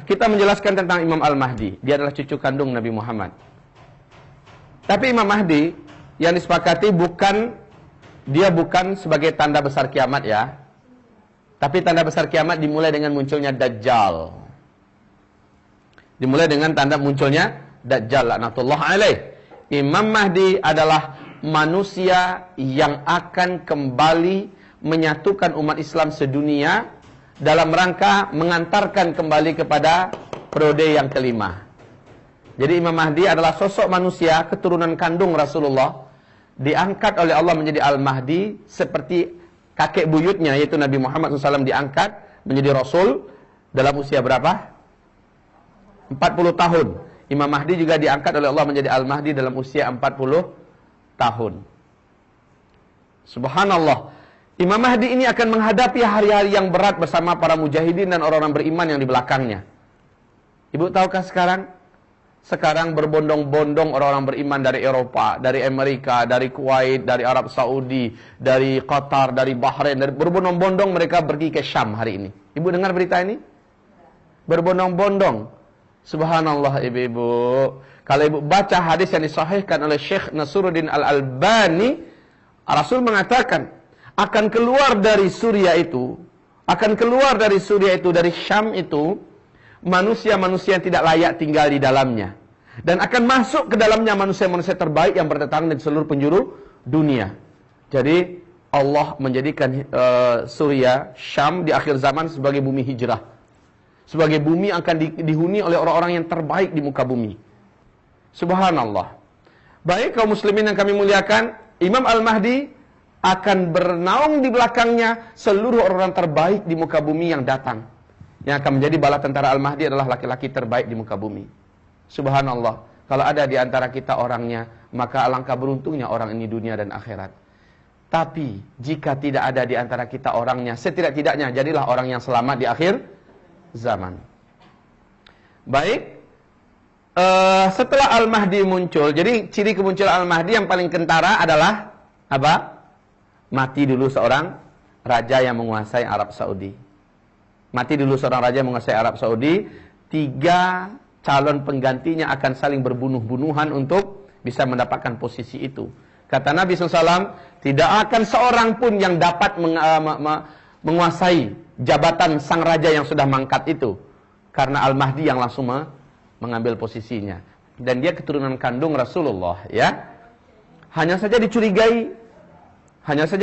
kita menjelaskan tentang Imam Al-Mahdi. Dia adalah cucu kandung Nabi Muhammad. Tapi Imam Mahdi yang disepakati dia bukan sebagai tanda besar kiamat ya. Tapi tanda besar kiamat dimulai dengan munculnya Dajjal. Dimulai dengan tanda munculnya Dajjal laknatullah alaih. Imam Mahdi adalah manusia yang akan kembali menyatukan umat Islam sedunia dalam rangka mengantarkan kembali kepada periode yang kelima. Jadi Imam Mahdi adalah sosok manusia keturunan kandung Rasulullah, diangkat oleh Allah menjadi Al-Mahdi seperti kakek buyutnya yaitu Nabi Muhammad SAW diangkat menjadi Rasul dalam usia berapa? 40 tahun. Imam Mahdi juga diangkat oleh Allah menjadi Al-Mahdi dalam usia 40 tahun. Subhanallah. Imam Mahdi ini akan menghadapi hari-hari yang berat bersama para mujahidin dan orang-orang beriman yang di belakangnya. Ibu tahukah sekarang? Sekarang berbondong-bondong orang-orang beriman dari Eropa, dari Amerika, dari Kuwait, dari Arab Saudi, dari Qatar, dari Bahrain, berbondong-bondong mereka pergi ke Syam hari ini. Ibu dengar berita ini? Berbondong-bondong. Subhanallah ibu-ibu. Kalau ibu baca hadis yang disahihkan oleh Syekh Nasruddin Al-Albani, Rasul mengatakan akan keluar dari Suriah itu, dari Syam itu, manusia-manusia yang tidak layak tinggal di dalamnya. Dan akan masuk ke dalamnya manusia-manusia terbaik yang berdatangan dari seluruh penjuru dunia. Jadi Allah menjadikan Suriah, Syam di akhir zaman sebagai bumi hijrah. Sebagai bumi akan dihuni oleh orang-orang yang terbaik di muka bumi. Subhanallah. Baik kaum muslimin yang kami muliakan, Imam Al-Mahdi akan bernaung di belakangnya seluruh orang terbaik di muka bumi yang datang. Yang akan menjadi bala tentara Al-Mahdi adalah laki-laki terbaik di muka bumi. Subhanallah. Kalau ada di antara kita orangnya, maka alangkah beruntungnya orang ini dunia dan akhirat. Tapi jika tidak ada di antara kita orangnya, setidak-tidaknya jadilah orang yang selamat di akhir zaman. Baik. Setelah Al-Mahdi muncul, jadi ciri kemunculan Al-Mahdi yang paling kentara adalah apa? Mati dulu seorang raja yang menguasai Arab Saudi. Mati dulu seorang raja yang menguasai Arab Saudi. 3 calon penggantinya akan saling berbunuh-bunuhan untuk bisa mendapatkan posisi itu. Kata Nabi SAW, tidak akan seorang pun yang dapat menguasai jabatan sang raja yang sudah mangkat itu. Karena Al-Mahdi yang langsung mengambil posisinya. Dan dia keturunan kandung Rasulullah, ya. Hanya saja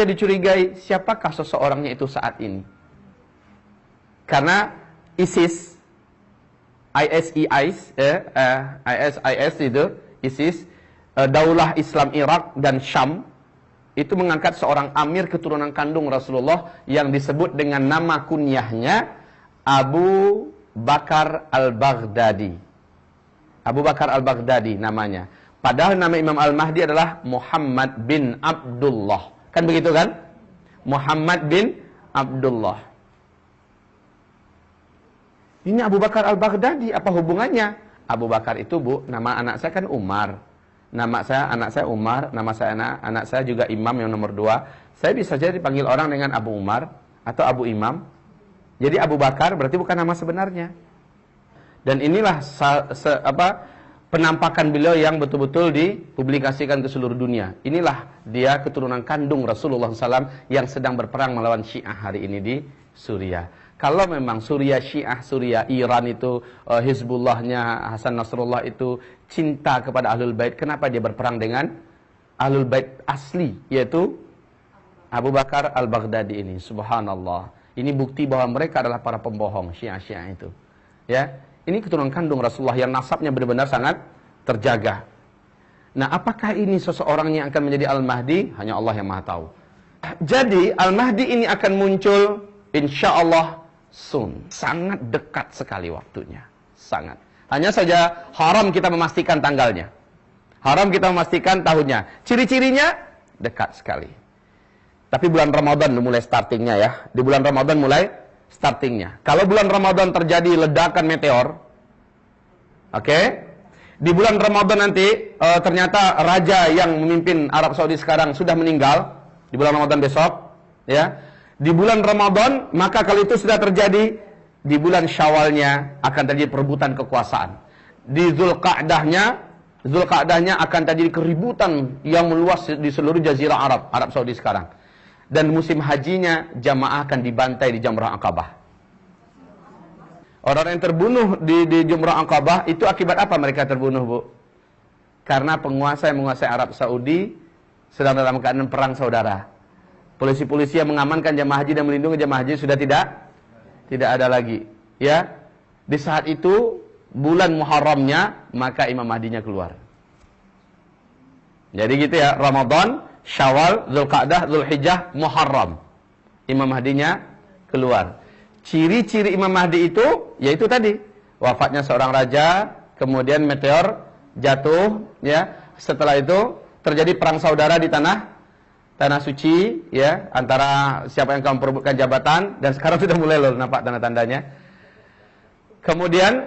dicurigai siapakah seseorangnya itu saat ini. Karena ISIS Daulah Islam Irak dan Syam itu mengangkat seorang amir keturunan kandung Rasulullah yang disebut dengan nama kunyahnya Abu Bakar Al-Baghdadi. Abu Bakar Al-Baghdadi namanya. Padahal nama Imam Al-Mahdi adalah Muhammad bin Abdullah. Kan begitu kan? Muhammad bin Abdullah. Ini Abu Bakar Al-Baghdadi, apa hubungannya? Abu Bakar itu, Bu, nama anak saya kan Umar. Anak saya Umar, anak saya juga Imam yang nomor 2. Saya bisa jadi dipanggil orang dengan Abu Umar atau Abu Imam. Jadi Abu Bakar berarti bukan nama sebenarnya. Dan inilah penampakan beliau yang betul-betul dipublikasikan ke seluruh dunia. Inilah dia keturunan kandung Rasulullah SAW yang sedang berperang melawan Syiah hari ini di Suriah. Kalau memang Suriah Syiah, Suriah Iran itu, Hizbullahnya Hasan Nasrullah itu cinta kepada Ahlul Bait, kenapa dia berperang dengan Ahlul Bait asli, yaitu Abu Bakar Al-Baghdadi ini? Subhanallah. Ini bukti bahwa mereka adalah para pembohong, Syiah-Syiah itu. Ya, ini keturunan kandung Rasulullah yang nasabnya benar-benar sangat terjaga. Nah, apakah ini seseorang yang akan menjadi Al-Mahdi? Hanya Allah yang Maha tahu. Jadi, Al-Mahdi ini akan muncul insyaallah soon. Sangat dekat sekali waktunya. Sangat. Hanya saja haram kita memastikan tanggalnya. Haram kita memastikan tahunnya. Ciri-cirinya dekat sekali. Tapi bulan Ramadan mulai startingnya ya. Di bulan Ramadan mulai startingnya. Kalau bulan Ramadan terjadi ledakan meteor, oke? Di bulan Ramadan nanti ternyata raja yang memimpin Arab Saudi sekarang sudah meninggal. Di bulan Ramadan besok, ya. Di bulan Ramadan, maka kalau itu sudah terjadi, Di bulan Syawalnya akan terjadi perebutan kekuasaan. Di Zulqa'dahnya akan terjadi keributan yang meluas di seluruh jazirah Arab, Arab Saudi sekarang. Dan musim hajinya jamaah akan dibantai di Jamrah Aqabah. Orang yang terbunuh di Jamrah Aqabah itu akibat apa mereka terbunuh, Bu? Karena penguasa yang menguasai Arab Saudi sedang dalam keadaan perang saudara. Polisi-polisi yang mengamankan jamaah haji dan melindungi jamaah haji sudah tidak ada lagi. Ya, di saat itu bulan Muharramnya maka Imam Mahdinya keluar. Jadi gitu ya, Ramadan, Syawal, Zulqa'dah, Zulhijjah, Muharram. Imam Mahdinya keluar. Ciri-ciri Imam Mahdi itu yaitu tadi, wafatnya seorang raja, kemudian meteor jatuh, ya. Setelah itu terjadi perang saudara di tanah suci, ya, antara siapa yang akan memperebutkan jabatan, dan sekarang sudah mulai loh nampak tanda-tandanya. Kemudian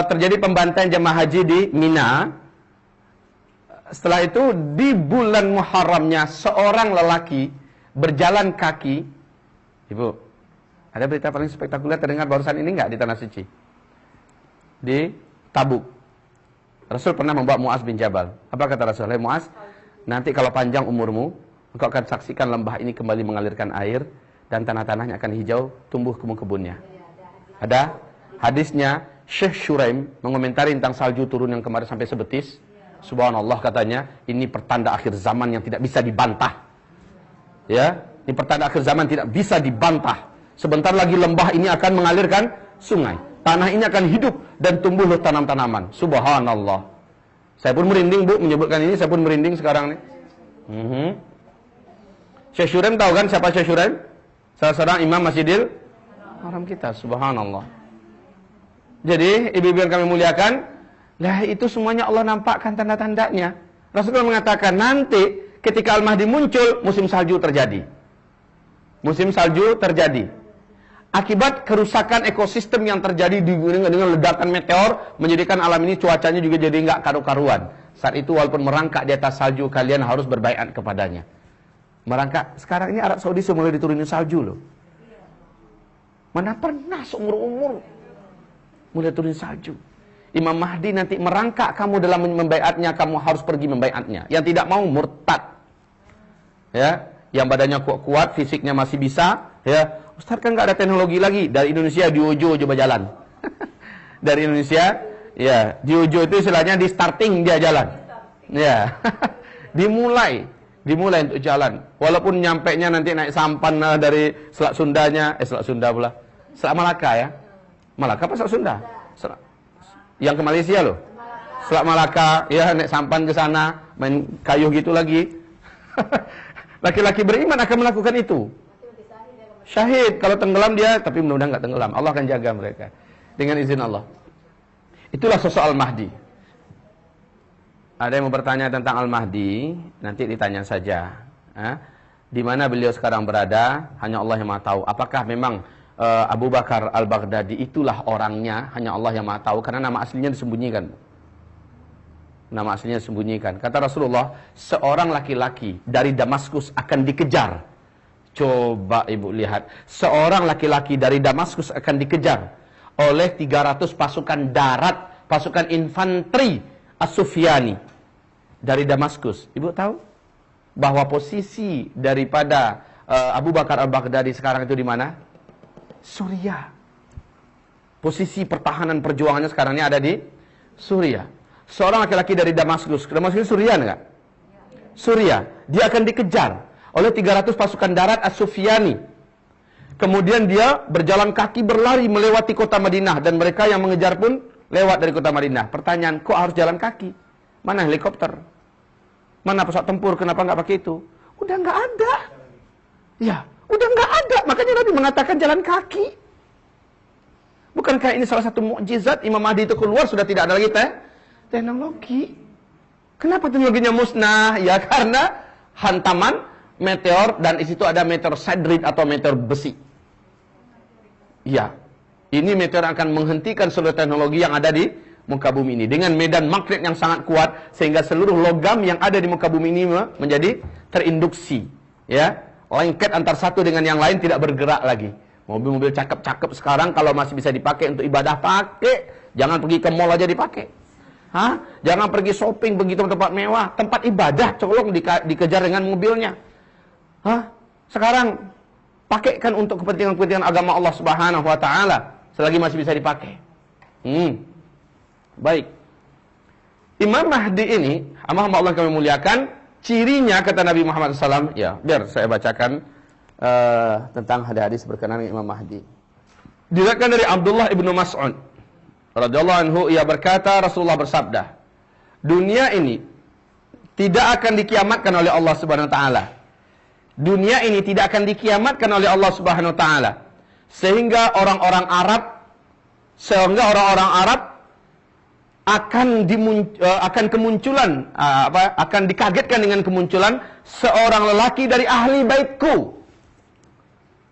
terjadi pembantaian jemaah haji di Mina. Setelah itu di bulan Muharramnya seorang lelaki berjalan kaki. Ibu, ada berita paling spektakuler terdengar barusan ini enggak di tanah suci? Di Tabuk. Rasul pernah membawa Mu'az bin Jabal. Apa kata Rasul? Hai Mu'az, nanti kalau panjang umurmu, engkau akan saksikan lembah ini kembali mengalirkan air dan tanah-tanahnya akan hijau, tumbuh kebun-kebunnya. Ada hadisnya, Syekh Shuraim mengomentari tentang salju turun yang kemarin sampai sebetis. Subhanallah katanya, ini pertanda akhir zaman yang tidak bisa dibantah. Ya, ini pertanda akhir zaman tidak bisa dibantah. Sebentar lagi lembah ini akan mengalirkan sungai. Tanah ini akan hidup dan tumbuhlah tanam-tanaman. Subhanallah. Saya pun merinding, Bu, menyebutkan ini, saya pun merinding sekarang nih. Syekh Shuraim tahu kan siapa Syekh Shuraim? Salah seorang imam Masjidil Haram kita. Subhanallah. Jadi, ibu-ibu yang kami muliakan, lah itu semuanya Allah nampakkan tanda-tandanya. Rasulullah mengatakan nanti ketika Al-Mahdi muncul, musim salju terjadi. Musim salju terjadi. Akibat kerusakan ekosistem yang terjadi dengan ledakan meteor, menjadikan alam ini cuacanya juga jadi nggak karu-karuan. Saat itu walaupun merangkak di atas salju, kalian harus berbaiat kepadanya. Merangkak, sekarang ini Arab Saudi sudah mulai diturunin salju loh. Mana pernah seumur-umur mulai turun salju. Imam Mahdi nanti merangkak kamu dalam membaiatnya, kamu harus pergi membaiatnya. Yang tidak mau murtad. Ya, yang badannya kuat-kuat, fisiknya masih bisa, ya. Ustaz kan nggak ada teknologi lagi. Dari Indonesia di Ojo coba jalan. Dari Indonesia, ya, di Ojo itu istilahnya di starting dia jalan. Ya. dimulai untuk jalan. Walaupun nyampainya nanti naik sampan dari Selat Sundanya, Selat Sunda pula. Selat Malaka ya. Malaka apa Selat Sunda? Yang ke Malaysia loh. Selat Malaka, ya naik sampan ke sana, main kayu gitu lagi. Laki-laki beriman akan melakukan itu. Syahid, kalau tenggelam dia, tapi mudah-mudahan nggak tenggelam. Allah akan jaga mereka dengan izin Allah. Itulah sosok Al-Mahdi. Ada yang mau bertanya tentang Al-Mahdi, nanti ditanya saja. Di mana beliau sekarang berada, hanya Allah yang Maha tahu. Apakah memang Abu Bakar Al-Baghdadi itulah orangnya, hanya Allah yang Maha tahu, karena nama aslinya disembunyikan. Nama aslinya disembunyikan. Kata Rasulullah, seorang laki-laki dari Damaskus akan dikejar. Coba ibu lihat, seorang laki-laki dari Damaskus akan dikejar oleh 300 pasukan darat, pasukan infanteri As-Sufyani dari Damaskus. Ibu tahu bahwa posisi daripada Abu Bakar Al-Baghdadi sekarang itu di mana? Suriah. Posisi pertahanan perjuangannya sekarang ini ada di Suriah. Seorang laki-laki dari Damaskus. Damaskus Suriah enggak? Suriah. Dia akan dikejar oleh 300 pasukan darat As-Sufyani. Kemudian dia berjalan kaki berlari melewati kota Madinah. Dan mereka yang mengejar pun lewat dari kota Madinah. Pertanyaan, kok harus jalan kaki? Mana helikopter? Mana pesawat tempur? Kenapa nggak pakai itu? Udah nggak ada. Ya, udah nggak ada. Makanya Nabi mengatakan jalan kaki. Bukankah ini salah satu mukjizat Imam Mahdi itu keluar sudah tidak ada lagi teknologi? Kenapa teknologinya musnah? Ya karena hantaman meteor, dan di situ ada meteor sadrid atau meteor besi. Ya, ini meteor akan menghentikan seluruh teknologi yang ada di muka bumi ini dengan medan magnet yang sangat kuat sehingga seluruh logam yang ada di muka bumi ini menjadi terinduksi. Ya, lengket antar satu dengan yang lain, tidak bergerak lagi. Mobil-mobil cakep-cakep sekarang kalau masih bisa dipakai untuk ibadah, pakai. Jangan pergi ke mall aja dipakai. Jangan pergi shopping, pergi tempat-tempat mewah. Tempat ibadah colong dikejar dengan mobilnya. Sekarang pakaikan untuk kepentingan-kepentingan agama Allah Subhanahu wa taala selagi masih bisa dipakai. Baik. Imam Mahdi ini, hamba Allah kami muliakan, cirinya kata Nabi Muhammad SAW, ya, biar saya bacakan tentang hadis berkenaan dengan Imam Mahdi. Diriwayatkan dari Abdullah ibnu Mas'ud radhiyallahu anhu, ia berkata, Rasulullah bersabda, dunia ini tidak akan dikiamatkan oleh Allah Subhanahu wa taala. Dunia ini tidak akan dikiamatkan oleh Allah Subhanahu wa taala sehingga orang-orang Arab akan dikagetkan dengan kemunculan seorang lelaki dari ahli baitku.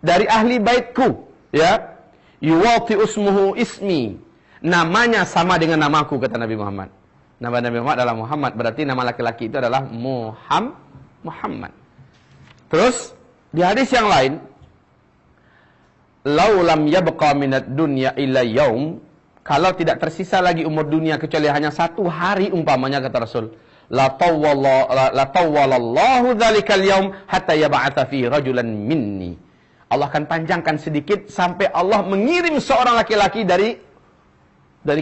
Dari ahli baitku, ya. Yuwati usmuhu ismi. Namanya sama dengan namaku, kata Nabi Muhammad. Nama Nabi Muhammad adalah Muhammad, berarti nama laki-laki itu adalah Muhammad. Terus di hadis yang lain, laulam yabqa minad dunya illa yaum, kalau tidak tersisa lagi umur dunia kecuali hanya satu hari umpamanya, kata Rasul, la tawwalallahu dzalikal yaum hatta yab'atsa fi rajulan minni. Allah akan panjangkan sedikit sampai Allah mengirim seorang laki-laki dari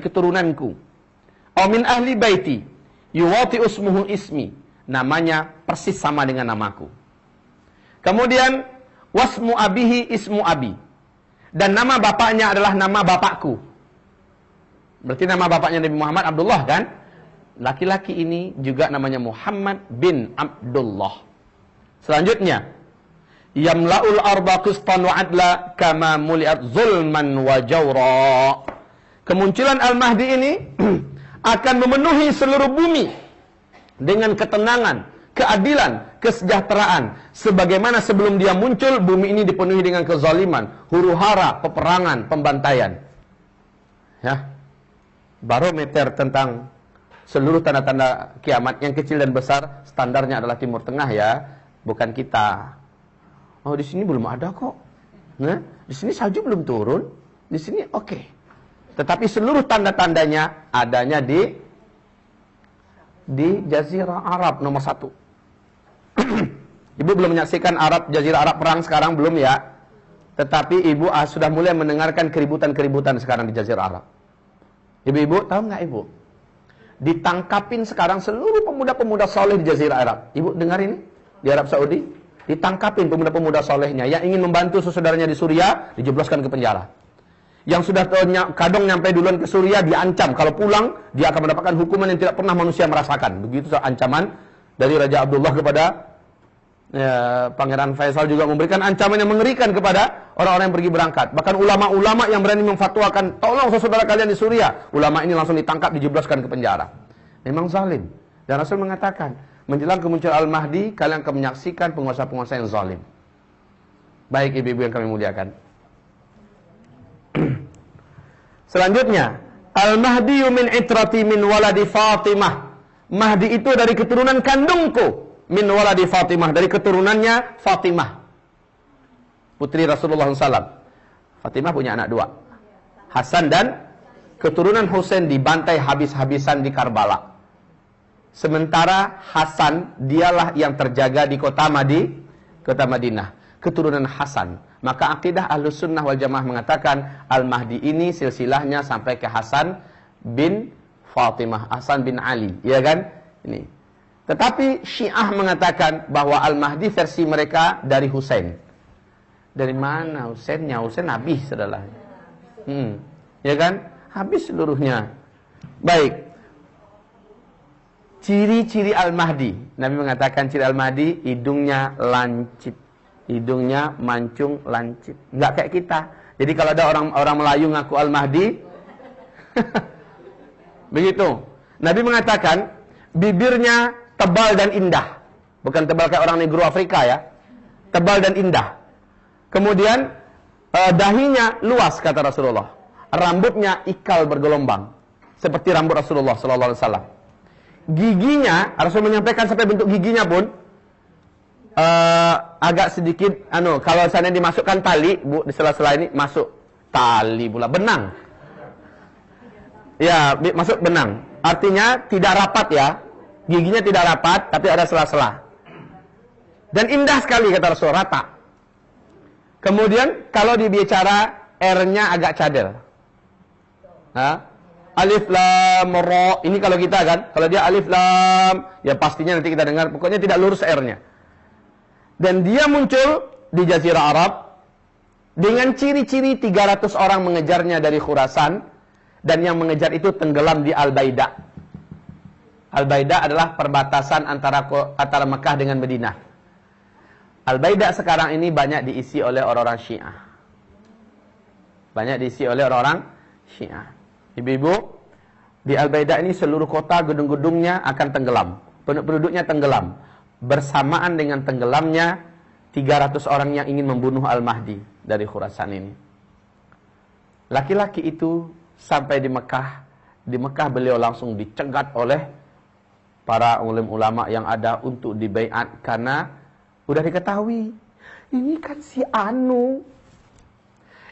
keturunanku. Aw min ahli baiti yuwati usmuhu ismi. Namanya persis sama dengan namaku. Kemudian wasmu abihi ismu abi. Dan nama bapaknya adalah nama bapakku. Berarti nama bapaknya Nabi Muhammad Abdullah kan? Laki-laki ini juga namanya Muhammad bin Abdullah. Selanjutnya, yamla'ul arba qistan wa adla kama muliat zulman wa jawra. Kemunculan Al-Mahdi ini akan memenuhi seluruh bumi dengan ketenangan, keadilan, kesejahteraan. Sebagaimana sebelum dia muncul, bumi ini dipenuhi dengan kezaliman, huru-hara, peperangan, pembantaian. Ya. Barometer tentang seluruh tanda-tanda kiamat yang kecil dan besar, standarnya adalah Timur Tengah, ya, bukan kita. Oh, di sini belum ada kok. Nah, di sini salju belum turun. Di sini oke. Tetapi seluruh tanda-tandanya adanya di Jazirah Arab nomor 1. Ibu belum menyaksikan Jazirah Arab perang sekarang, belum ya? Tetapi ibu sudah mulai mendengarkan keributan-keributan sekarang di Jazirah Arab. Ibu-ibu tahu nggak ibu? Ditangkapin sekarang seluruh pemuda-pemuda soleh di Jazirah Arab. Ibu dengar ini? Di Arab Saudi ditangkapin pemuda-pemuda solehnya yang ingin membantu saudaranya di Suriah, dijebloskan ke penjara. Yang sudah kadang nyampe duluan ke Suriah diancam, kalau pulang dia akan mendapatkan hukuman yang tidak pernah manusia merasakan. Begitu ancaman dari Raja Abdullah kepada Pangeran Faisal, juga memberikan ancaman yang mengerikan kepada orang-orang yang pergi berangkat. Bahkan ulama-ulama yang berani memfatwakan tolong saudara kalian di Suriah, ulama ini langsung ditangkap, dijebloskan ke penjara. Memang zalim. Dan Rasul mengatakan, menjelang kemunculan Al-Mahdi, kalian akan menyaksikan penguasa-penguasa yang zalim. Baik ibu-ibu yang kami muliakan. Selanjutnya, Al-Mahdi min itrati min waladi Fatimah. Mahdi itu dari keturunan kandungku, min waladi Fatimah, dari keturunannya Fatimah, putri Rasulullah SAW. Fatimah punya anak 2, Hasan dan keturunan Husain dibantai habis-habisan di Karbala. Sementara Hasan dialah yang terjaga di kota Madinah, keturunan Hasan. Maka akidah Ahlus Sunnah wal Jamaah mengatakan Al-Mahdi ini silsilahnya sampai ke Hasan bin Fatimah, Hasan bin Ali, ya kan? Ini. Tetapi Syiah mengatakan bahwa Al-Mahdi versi mereka dari Husain. Dari mana Husainnya? Husain habis adalah. Ya kan? Habis seluruhnya. Baik. Ciri-ciri Al-Mahdi. Nabi mengatakan ciri Al-Mahdi, hidungnya lancip. Hidungnya mancung, lancip. Enggak kayak kita. Jadi kalau ada orang Melayu ngaku Al-Mahdi, begitu. Nabi mengatakan bibirnya tebal dan indah. Bukan tebal kayak orang Negro Afrika ya. Tebal dan indah. Kemudian dahinya luas, kata Rasulullah. Rambutnya ikal bergelombang, seperti rambut Rasulullah sallallahu alaihi wasallam. Giginya, Rasul menyampaikan sampai bentuk giginya pun agak sedikit, kalau sana dimasukkan tali, Bu, di sela-sela ini masuk tali pula, benang. Ya, masuk benang. Artinya tidak rapat ya. Giginya tidak rapat, tapi ada sela-sela. Dan indah sekali kata Rasul, rata. Kemudian kalau dibicara R-nya agak cadel. Alif lam ra. Ini kalau kita kan, kalau dia alif lam, ya pastinya nanti kita dengar, pokoknya tidak lurus R-nya. Dan dia muncul di Jazirah Arab dengan ciri-ciri 300 orang mengejarnya dari Khurasan, dan yang mengejar itu tenggelam di Al-Baida. Al-Baida adalah perbatasan antara Mekah dengan Madinah. Al-Baida sekarang ini banyak diisi oleh orang-orang Syiah. Banyak diisi oleh orang-orang Syiah. Ibu-ibu, di Al-Baida ini seluruh kota, gedung-gedungnya akan tenggelam. Penduduknya tenggelam. Bersamaan dengan tenggelamnya 300 orang yang ingin membunuh Al-Mahdi dari Khurasan ini. Laki-laki itu sampai di Mekah. Di Mekah beliau langsung dicegat oleh para ulama yang ada untuk dibaiat, karena udah diketahui ini kan si Anu,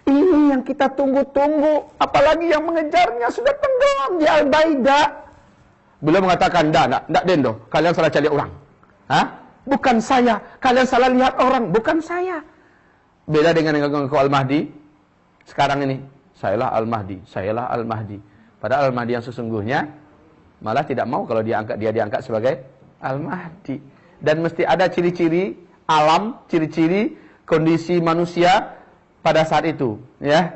ini yang kita tunggu-tunggu, apalagi yang mengejarnya sudah tenggelam di Al-Baida. Beliau mengatakan, enggak Dendo, kalian salah cari orang. Bukan saya, kalian salah lihat orang, bukan saya. Beda dengan yang ngaku Al-Mahdi sekarang ini, sayalah Al-Mahdi, sayalah Al-Mahdi. Padahal Al-Mahdi yang sesungguhnya malah tidak mau kalau dia diangkat sebagai Al-Mahdi. Dan mesti ada ciri-ciri alam, ciri-ciri kondisi manusia pada saat itu, ya.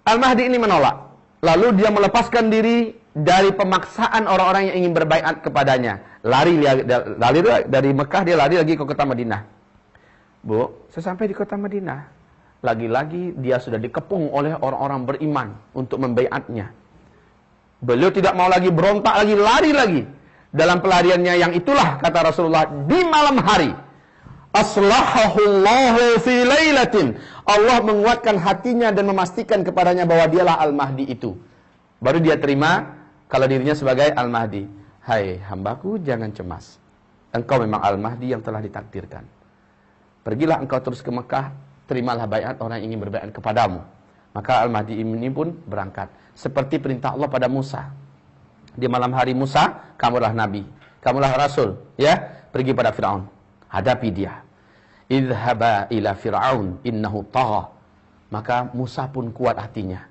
Al-Mahdi ini menolak. Lalu dia melepaskan diri dari pemaksaan orang-orang yang ingin berbaiat kepadanya. Lari dari Mekah, dia lari lagi ke kota Madinah. Bu, sesampai di kota Madinah, lagi-lagi dia sudah dikepung oleh orang-orang beriman untuk membaiatnya. Beliau tidak mau lagi, berontak lagi, lari lagi. Dalam pelariannya yang itulah, kata Rasulullah, di malam hari, aslahahullahu fi lailatin. Allah menguatkan hatinya dan memastikan kepadanya bahwa dialah Al-Mahdi itu. Baru dia terima kalau dirinya sebagai Al-Mahdi. Hai hambaku, jangan cemas. Engkau memang Al-Mahdi yang telah ditakdirkan. Pergilah engkau terus ke Mekah, terimalah baiat orang yang ingin berbaiat kepadamu. Maka Al-Mahdi ini pun berangkat. Seperti perintah Allah pada Musa. Di malam hari Musa, kamulah Nabi, kamulah Rasul, ya, pergi pada Fir'aun, hadapi dia. Idhaba ila Fir'aun innahu tagha. Maka Musa pun kuat hatinya.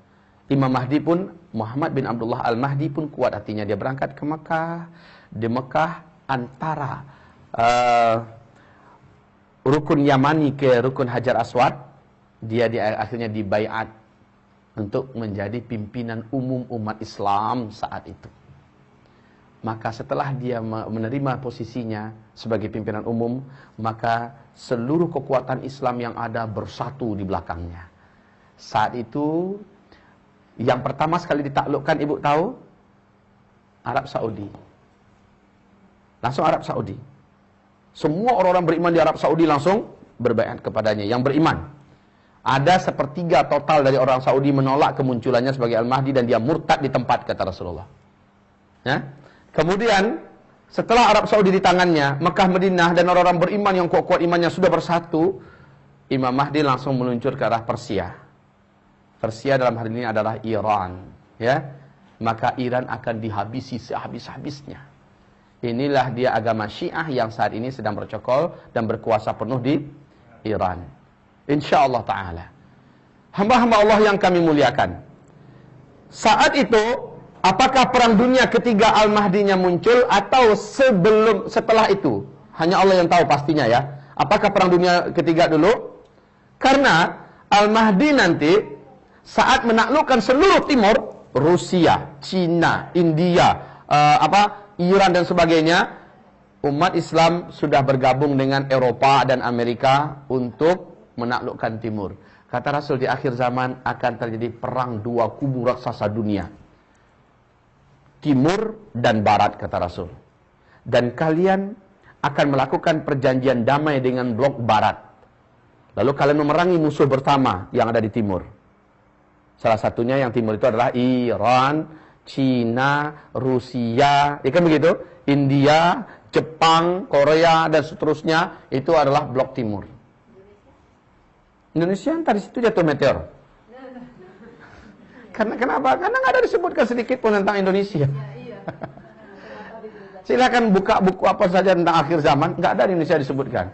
Imam Mahdi pun, Muhammad bin Abdullah Al-Mahdi pun kuat hatinya. Dia berangkat ke Mekah. Di Mekah antara rukun Yamani ke rukun Hajar Aswad, dia akhirnya dibaiat untuk menjadi pimpinan umum umat Islam saat itu. Maka setelah dia menerima posisinya sebagai pimpinan umum, maka seluruh kekuatan Islam yang ada bersatu di belakangnya. Saat itu, yang pertama sekali ditaklukkan, ibu tahu? Arab Saudi. Langsung Arab Saudi. Semua orang-orang beriman di Arab Saudi langsung berbaiat kepadanya, yang beriman. Ada sepertiga total dari orang Saudi menolak kemunculannya sebagai Al-Mahdi dan dia murtad di tempat, kata Rasulullah. Ya? Kemudian setelah Arab Saudi di tangannya, Mekah, Madinah dan orang-orang beriman yang kuat-kuat imannya sudah bersatu, Imam Mahdi langsung meluncur ke arah Persia. Persia dalam hal ini adalah Iran, ya. Maka Iran akan dihabisi sehabis-habisnya. Inilah dia agama Syiah yang saat ini sedang bercokol dan berkuasa penuh di Iran. InsyaAllah ta'ala. Hamba-hamba Allah yang kami muliakan. Saat itu, apakah perang dunia ketiga Al-Mahdinya muncul atau setelah itu? Hanya Allah yang tahu pastinya ya. Apakah perang dunia ketiga dulu? Karena Al-Mahdi nanti saat menaklukkan seluruh timur, Rusia, Cina, India, Iran dan sebagainya, umat Islam sudah bergabung dengan Eropa dan Amerika untuk menaklukkan timur. Kata Rasul, di akhir zaman akan terjadi perang dua kubu raksasa dunia. Timur dan barat, kata Rasul. Dan kalian akan melakukan perjanjian damai dengan blok barat. Lalu kalian memerangi musuh bersama yang ada di timur. Salah satunya yang timur itu adalah Iran, Cina, Rusia, ya kan begitu? India, Jepang, Korea, dan seterusnya, itu adalah blok timur. Indonesia dari situ jatuh meteor. Karena kenapa? Karena nggak ada disebutkan sedikit pun tentang Indonesia. Silakan buka buku apa saja tentang akhir zaman, nggak ada di Indonesia disebutkan.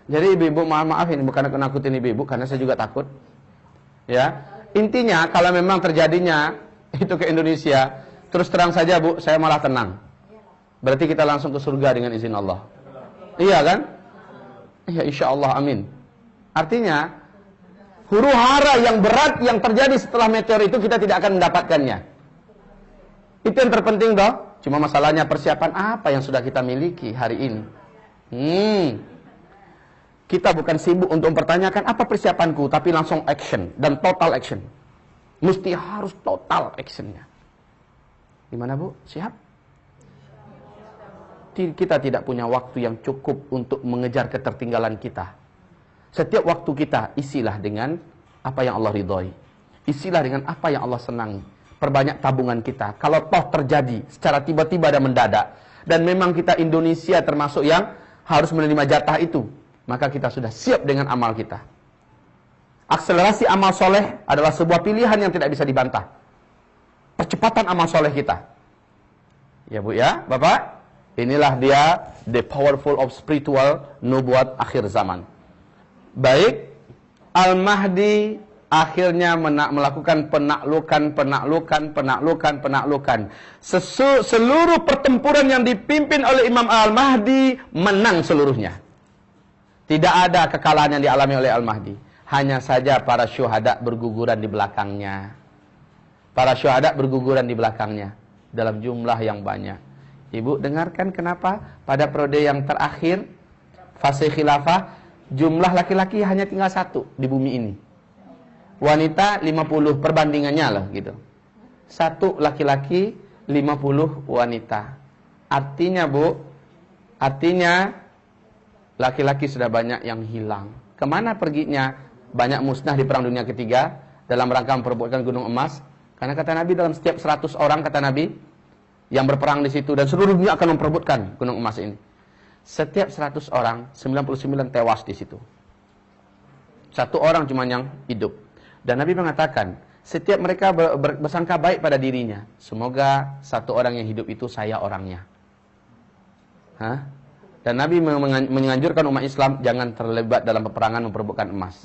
Jadi ibu-ibu, maaf ini bukan aku nakutin ibu-ibu, karena saya juga takut. Ya, intinya kalau memang terjadinya itu ke Indonesia, terus terang saja Bu, saya malah tenang. Berarti kita langsung ke surga dengan izin Allah. Iya kan? Iya, insya Allah, amin. Artinya, huru hara yang berat yang terjadi setelah meteor itu kita tidak akan mendapatkannya. Itu yang terpenting toh. Cuma masalahnya persiapan apa yang sudah kita miliki hari ini. Kita bukan sibuk untuk mempertanyakan apa persiapanku, tapi langsung action dan total action. Mesti harus total actionnya. Gimana Bu? Siap? Kita tidak punya waktu yang cukup untuk mengejar ketertinggalan kita. Setiap waktu kita isilah dengan apa yang Allah ridhoi. Isilah dengan apa yang Allah senangi. Perbanyak tabungan kita. Kalau toh terjadi secara tiba-tiba dan mendadak, dan memang kita Indonesia termasuk yang harus menerima jatah itu, maka kita sudah siap dengan amal kita. Akselerasi amal soleh adalah sebuah pilihan yang tidak bisa dibantah. Percepatan amal soleh kita. Ya Bu ya, Bapak, inilah dia the powerful of spiritual nubuat akhir zaman. Baik, Al-Mahdi akhirnya melakukan penaklukan. Seluruh pertempuran yang dipimpin oleh Imam Al-Mahdi menang seluruhnya. Tidak ada kekalahan yang dialami oleh Al-Mahdi. Hanya saja para syuhada berguguran di belakangnya. Para syuhada berguguran di belakangnya dalam jumlah yang banyak. Ibu dengarkan kenapa pada periode yang terakhir fase khilafah jumlah laki-laki hanya tinggal 1 di bumi ini. Wanita 50 perbandingannya lah gitu. 1 laki-laki 50 wanita. Artinya Bu, laki-laki sudah banyak yang hilang. Kemana perginya? Banyak musnah di Perang Dunia Ketiga dalam rangka memperebutkan Gunung Emas. Karena kata Nabi dalam setiap 100 orang kata Nabi yang berperang di situ dan seluruh dunia akan memperebutkan Gunung Emas ini. Setiap 100 orang 99 tewas di situ. 1 orang cuma yang hidup. Dan Nabi mengatakan, setiap mereka bersangka baik pada dirinya. Semoga 1 orang yang hidup itu saya orangnya. Dan Nabi menganjurkan umat Islam jangan terlibat dalam peperangan memperebutkan emas.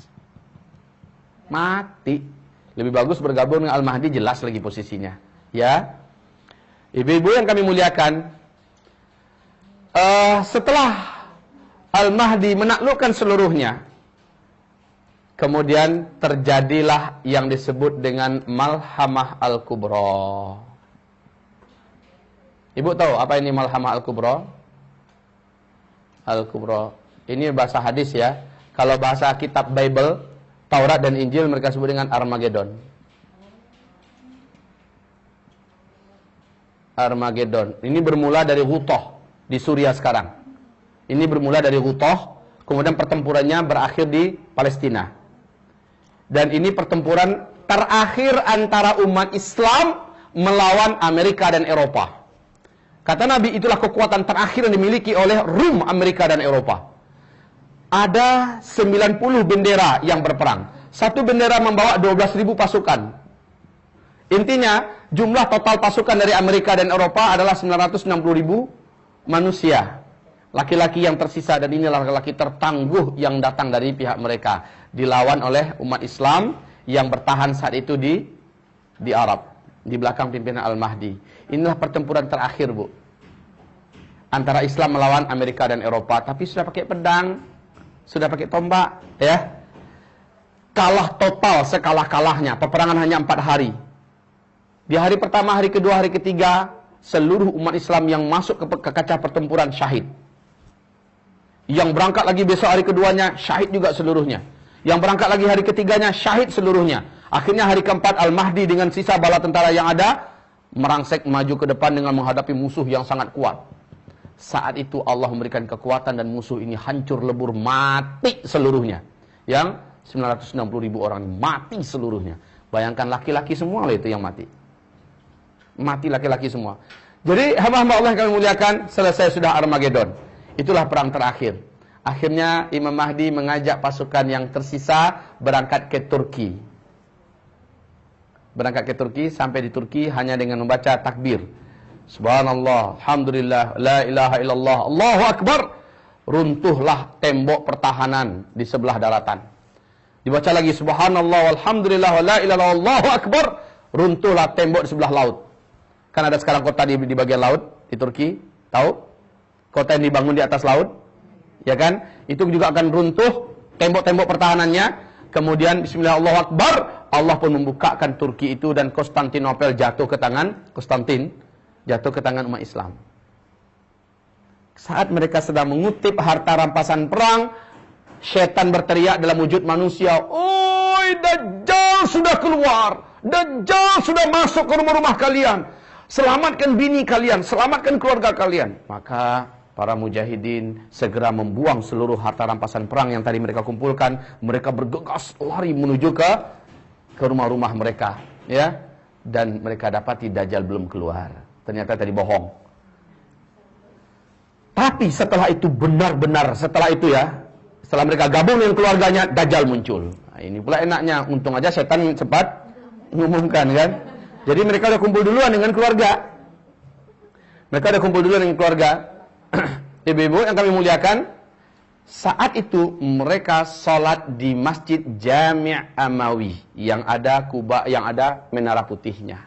Mati. Lebih bagus bergabung dengan Al-Mahdi, jelas lagi posisinya. Ya, ibu-ibu yang kami muliakan, setelah Al-Mahdi menaklukkan seluruhnya, kemudian terjadilah yang disebut dengan Malhamah Al-Kubra. Ibu tahu apa ini Malhamah Al-Kubra? Al-Kubra. Ini bahasa hadis ya. Kalau bahasa kitab Bible, Taurat dan Injil mereka sebut dengan Armageddon. Armageddon. Ini bermula dari Ghutah di Suriah sekarang. Ini bermula dari Ghutah, kemudian pertempurannya berakhir di Palestina. Dan ini pertempuran terakhir antara umat Islam melawan Amerika dan Eropa. Kata Nabi, itulah kekuatan terakhir yang dimiliki oleh Rum, Amerika dan Eropa. Ada 90 bendera yang berperang. Satu bendera membawa 12.000 pasukan. Intinya, jumlah total pasukan dari Amerika dan Eropa adalah 960.000 manusia. Laki-laki yang tersisa, dan inilah laki-laki tertangguh yang datang dari pihak mereka. Dilawan oleh umat Islam yang bertahan saat itu di Arab. Di belakang pimpinan Al-Mahdi. Inilah pertempuran terakhir Bu. Antara Islam melawan Amerika dan Eropa. Tapi sudah pakai pedang. Sudah pakai tombak. Ya. Kalah total sekalah-kalahnya. Peperangan hanya 4 hari. Di hari pertama, hari kedua, hari ketiga, seluruh umat Islam yang masuk ke kancah pertempuran syahid. Yang berangkat lagi besok hari keduanya, syahid juga seluruhnya. Yang berangkat lagi hari ketiganya, syahid seluruhnya. Akhirnya hari keempat Al-Mahdi dengan sisa bala tentara yang ada, merangsek maju ke depan dengan menghadapi musuh yang sangat kuat. Saat itu Allah memberikan kekuatan dan musuh ini hancur lebur, mati seluruhnya. Yang 960.000 orang mati seluruhnya. Bayangkan laki-laki semua lah itu yang mati. Mati laki-laki semua. Jadi hamba-hamba Allah yang kami muliakan, selesai sudah Armageddon. Itulah perang terakhir. Akhirnya Imam Mahdi mengajak pasukan yang tersisa berangkat ke Turki. Berangkat ke Turki, sampai di Turki hanya dengan membaca takbir. Subhanallah, alhamdulillah, la ilaha illallah, Allahu Akbar. Runtuhlah tembok pertahanan di sebelah daratan. Dibaca lagi, subhanallah, alhamdulillah, la ilaha illallah, Allahu Akbar. Runtuhlah tembok di sebelah laut. Kan ada sekarang kota di bagian laut di Turki, tahu? Kota yang dibangun di atas laut, ya kan? Itu juga akan runtuh tembok-tembok pertahanannya. Kemudian bismillah Allahu Akbar, Allah pun membukakan Turki itu dan Konstantinopel jatuh ke tangan jatuh ke tangan umat Islam. Saat mereka sedang mengutip harta rampasan perang, setan berteriak dalam wujud manusia, "Oi, Dajjal sudah keluar. Dajjal sudah masuk ke rumah-rumah kalian. Selamatkan bini kalian, selamatkan keluarga kalian." Maka para mujahidin segera membuang seluruh harta rampasan perang yang tadi mereka kumpulkan. Mereka bergegas lari menuju ke rumah-rumah mereka, ya. Dan mereka dapati Dajjal belum keluar. Ternyata tadi bohong. Tapi setelah itu benar-benar, setelah itu ya, setelah mereka gabung dengan keluarganya, Dajjal muncul. Nah, ini pula enaknya, untung aja setan cepat mengumumkan, kan. Jadi mereka udah kumpul duluan dengan keluarga. Ibu-ibu yang kami muliakan, saat itu mereka sholat di Masjid Jami' Amawi yang ada menara putihnya.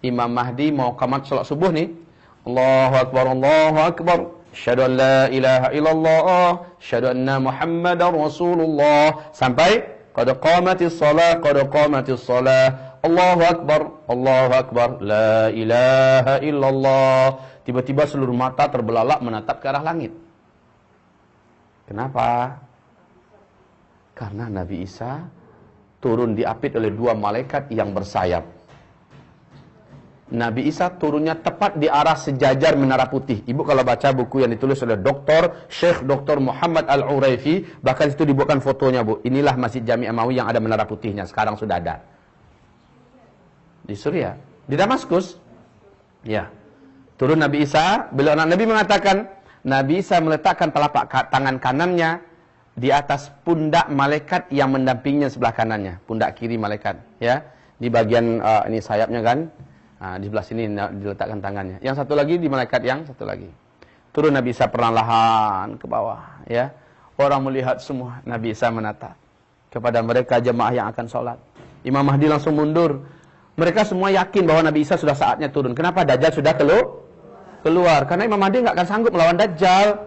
Imam Mahdi mau qamat sholat subuh nih. Allahu Akbar, Allahu Akbar. Asyhadu an la ilaha illallah, asyhadu anna Muhammadar Rasulullah. Sampai qad qamatis shalah. Allahu Akbar, Allahu Akbar, la ilaha illallah. Tiba-tiba seluruh mata terbelalak menatap ke arah langit. Kenapa? Karena Nabi Isa turun diapit oleh dua malaikat yang bersayap. Nabi Isa turunnya tepat di arah sejajar menara putih. Ibu kalau baca buku yang ditulis oleh Syekh Dr. Muhammad Al-Uraifi, bahkan itu dibuatkan fotonya, Bu. Inilah Masjid Jami' Amawi yang ada menara putihnya, sekarang sudah ada. Di Suriah, di Damaskus. Ya. Turun Nabi Isa, beliau anak Nabi mengatakan, Nabi Isa meletakkan telapak tangan kanannya di atas pundak malaikat yang mendampinginya sebelah kanannya, pundak kiri malaikat, ya. Di bagian ini sayapnya kan. Nah, di sebelah sini diletakkan tangannya. Yang satu lagi di malaikat yang satu lagi. Turun Nabi Isa perlahan ke bawah, ya. Orang melihat semua, Nabi Isa menatap kepada mereka jemaah yang akan sholat. Imam Mahdi langsung mundur. Mereka semua yakin bahwa Nabi Isa sudah saatnya turun. Kenapa? Dajjal sudah keluar. Karena Imam Mahdi nggak akan sanggup melawan Dajjal.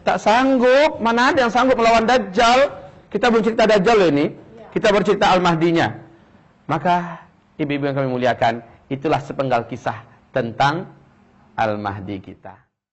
Tak sanggup. Mana ada yang sanggup melawan Dajjal? Kita belum cerita Dajjal ini. Kita bercerita Al-Mahdinya. Maka ibu-ibu yang kami muliakan, itulah sepenggal kisah tentang Al-Mahdi kita.